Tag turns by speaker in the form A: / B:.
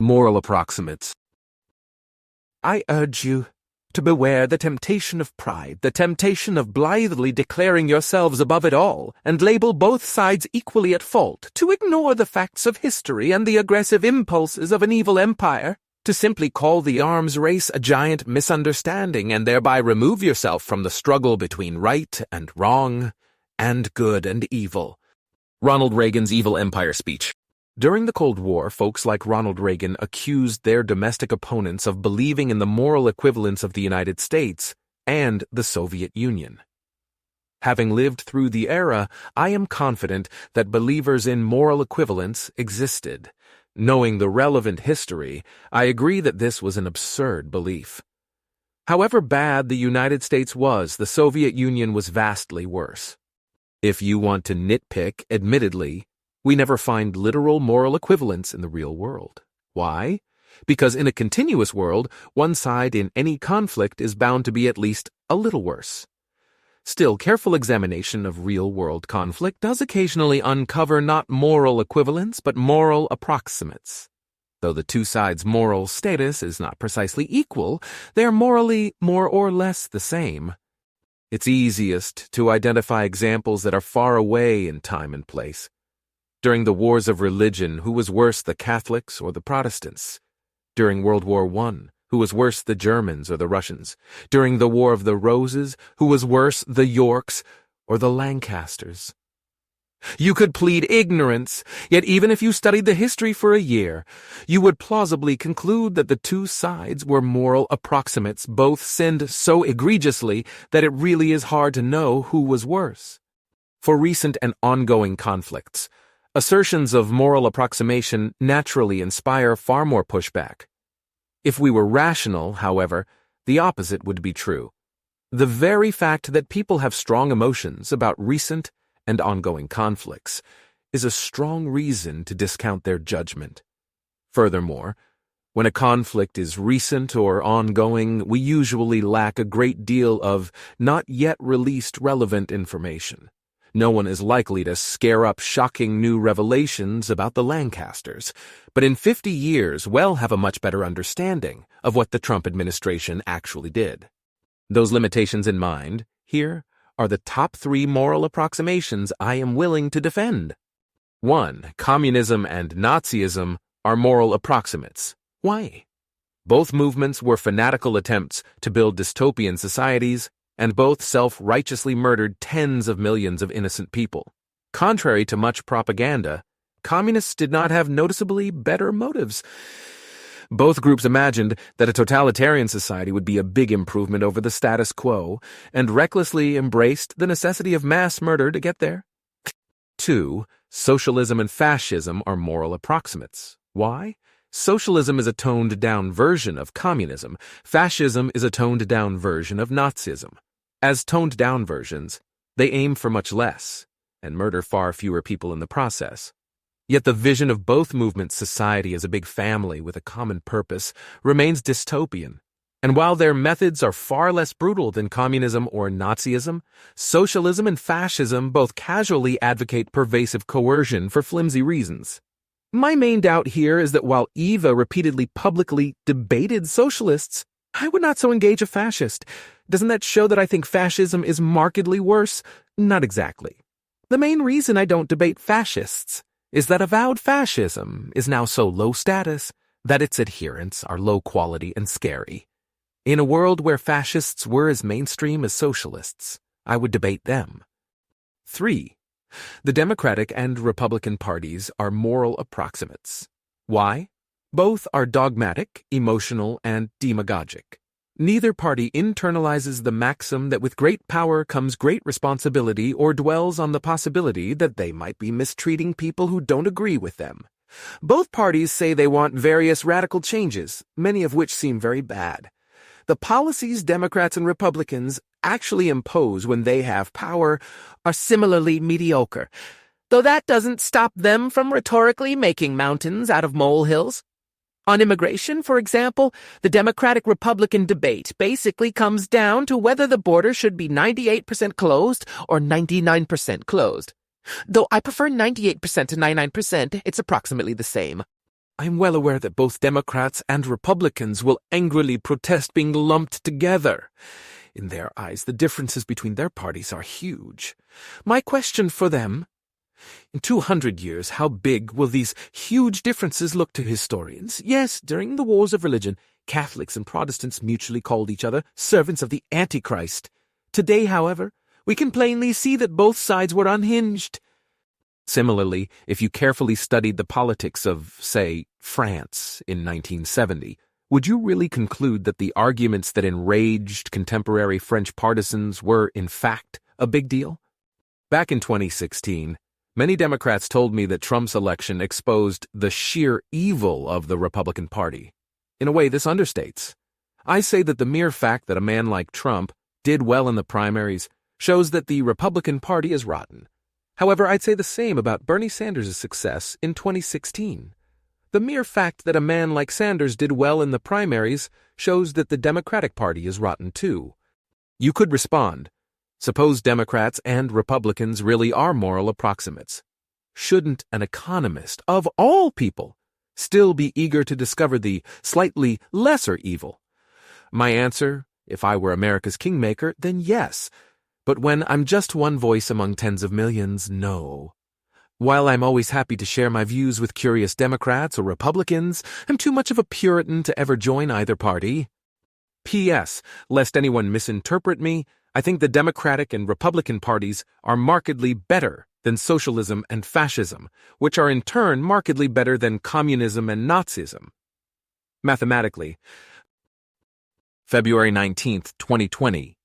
A: Moral Approximates. I urge you to beware the temptation of pride, the temptation of blithely declaring yourselves above it all, and label both sides equally at fault, to ignore the facts of history and the aggressive impulses of an evil empire, to simply call the arms race a giant misunderstanding and thereby remove yourself from the struggle between right and wrong, and good and evil. Ronald Reagan's Evil Empire Speech. During the Cold War, folks like Ronald Reagan accused their domestic opponents of believing in the moral equivalence of the United States and the Soviet Union. Having lived through the era, I am confident that believers in moral equivalence existed. Knowing the relevant history, I agree that this was an absurd belief. However bad the United States was, the Soviet Union was vastly worse. If you want to nitpick, admittedly, we never find literal moral equivalence in the real world. Why? Because in a continuous world, one side in any conflict is bound to be at least a little worse. Still, careful examination of real-world conflict does occasionally uncover not moral equivalence, but moral approximates. Though the two sides' moral status is not precisely equal, they are morally more or less the same. It's easiest to identify examples that are far away in time and place. During the wars of religion, who was worse, the Catholics or the Protestants? During World War I, who was worse, the Germans or the Russians? During the War of the Roses, who was worse, the Yorks or the Lancasters? You could plead ignorance, yet even if you studied the history for a year, you would plausibly conclude that the two sides were moral approximates, both sinned so egregiously that it really is hard to know who was worse. For recent and ongoing conflicts, assertions of moral approximation naturally inspire far more pushback. If we were rational, however, the opposite would be true. The very fact that people have strong emotions about recent and ongoing conflicts is a strong reason to discount their judgment. Furthermore, when a conflict is recent or ongoing, we usually lack a great deal of not yet released relevant information. No one is likely to scare up shocking new revelations about the Lancasters, but in 50 years we'll have a much better understanding of what the Trump administration actually did. Those limitations in mind, here are the top 3 moral approximations I am willing to defend. 1. Communism and Nazism are moral approximates. Why? Both movements were fanatical attempts to build dystopian societies, and both self-righteously murdered tens of millions of innocent people. Contrary to much propaganda, communists did not have noticeably better motives. Both groups imagined that a totalitarian society would be a big improvement over the status quo, and recklessly embraced the necessity of mass murder to get there. 2. Socialism and fascism are moral approximates. Why? Socialism is a toned-down version of communism. Fascism is a toned-down version of Nazism. As toned-down versions, they aim for much less, and murder far fewer people in the process. Yet the vision of both movements' society as a big family with a common purpose remains dystopian. And while their methods are far less brutal than communism or Nazism, socialism and fascism both casually advocate pervasive coercion for flimsy reasons. My main doubt here is that while Eva repeatedly publicly debated socialists, I would not so engage a fascist. Doesn't that show that I think fascism is markedly worse? Not exactly. The main reason I don't debate fascists is that avowed fascism is now so low status that its adherents are low quality and scary. In a world where fascists were as mainstream as socialists, I would debate them. 3. The Democratic and Republican parties are moral approximates. Why? Both are dogmatic, emotional, and demagogic. Neither party internalizes the maxim that with great power comes great responsibility or dwells on the possibility that they might be mistreating people who don't agree with them. Both parties say they want various radical changes, many of which seem very bad. The policies Democrats and Republicans actually impose when they have power are similarly mediocre, though that doesn't stop them from rhetorically making mountains out of molehills. On immigration, for example, the Democratic-Republican debate basically comes down to whether the border should be 98% closed or 99% closed. Though I prefer 98% to 99%, it's approximately the same. I'm well aware that both Democrats and Republicans will angrily protest being lumped together. In their eyes, the differences between their parties are huge. My question for them: in 200 years, how big will these huge differences look to historians? Yes, during the wars of religion, Catholics and Protestants mutually called each other servants of the Antichrist. Today, however, we can plainly see that both sides were unhinged. Similarly, if you carefully studied the politics of, say, France in 1970, would you really conclude that the arguments that enraged contemporary French partisans were, in fact, a big deal? Back in 2016, many Democrats told me that Trump's election exposed the sheer evil of the Republican Party. In a way, this understates. I say that the mere fact that a man like Trump did well in the primaries shows that the Republican Party is rotten. However, I'd say the same about Bernie Sanders' success in 2016. The mere fact that a man like Sanders did well in the primaries shows that the Democratic Party is rotten too. You could respond, suppose Democrats and Republicans really are moral approximates. Shouldn't an economist, of all people, still be eager to discover the slightly lesser evil? My answer, if I were America's kingmaker, then yes. But when I'm just one voice among tens of millions, no. While I'm always happy to share my views with curious Democrats or Republicans, I'm too much of a Puritan to ever join either party. P.S. Lest anyone misinterpret me, I think the Democratic and Republican parties are markedly better than socialism and fascism, which are in turn markedly better than communism and Nazism. Mathematically, February 19, 2020.